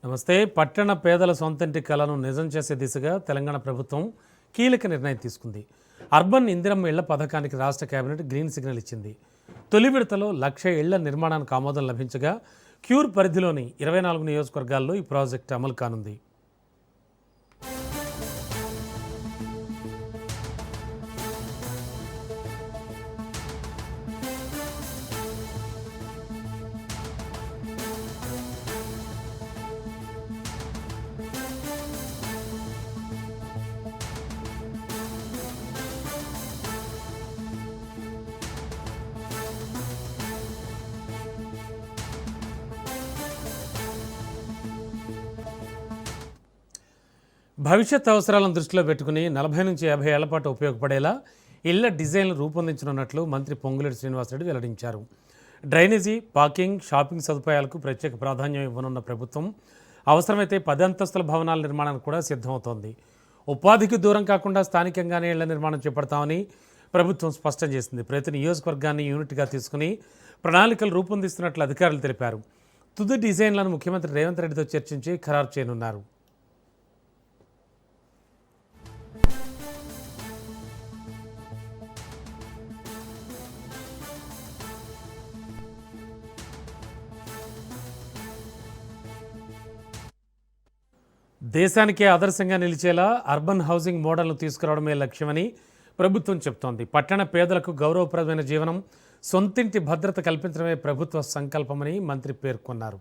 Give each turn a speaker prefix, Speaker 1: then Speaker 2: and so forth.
Speaker 1: నమస్తే. పట్టణ పేదల సొంతింటి కలను నిజం చేసే దిశగా తెలంగాణ ప్రభుత్వం కీలక నిర్ణయం తీసుకుంది. అర్బన్ ఇందిరమ్మ ఇళ్ల పథకానికి రాష్ట్ర కేబినెట్ గ్రీన్ సిగ్నల్ ఇచ్చింది. తొలి విడతలో 1,00,000 ఇళ్ల నిర్మాణానికి ఆమోదం లభించగా క్యూర్ పరిధిలోని 24 నియోజకవర్గాల్లో ఈ ప్రాజెక్టు అమలు కానుంది. భవిష్యత్ అవసరాలను దృష్టిలో పెట్టుకుని 40 నుంచి 50 ఏళ్ల పాటు ఉపయోగపడేలా ఇళ్ల డిజైన్లు రూపొందించనున్నట్లు మంత్రి పొంగులేటి శ్రీనివాసరెడ్డి వెల్లడించారు. డ్రైనేజీ, పార్కింగ్, షాపింగ్ సదుపాయాలకు ప్రత్యేక ప్రాధాన్యం ఇవ్వనున్న ప్రభుత్వం అవసరమైతే 10 అంతస్తుల భవనాల నిర్మాణానికి కూడా సిద్ధమవుతోంది. ఉపాధికి దూరం కాకుండా స్థానికంగానే ఇళ్ల నిర్మాణం చేపడతామని ప్రభుత్వం స్పష్టం చేసింది. ప్రతి నియోజకవర్గాన్ని యూనిట్గా తీసుకుని ప్రణాళికలు రూపొందిస్తున్నట్లు అధికారులు తెలిపారు. తుది డిజైన్లను ముఖ్యమంత్రి రేవంత్ రెడ్డితో చర్చించి ఖరారు చేయనున్నారు. దేశానికే ఆదర్శంగా నిలిచేలా అర్బన్ హౌసింగ్ మోడల్ను తీసుకురావడమే లక్ష్యమని ప్రభుత్వం చెబుతోంది. పట్టణ పేదలకు గౌరవప్రదమైన జీవనం, సొంతింటి భద్రత కల్పించడమే ప్రభుత్వ సంకల్పమని మంత్రి పేర్కొన్నారు.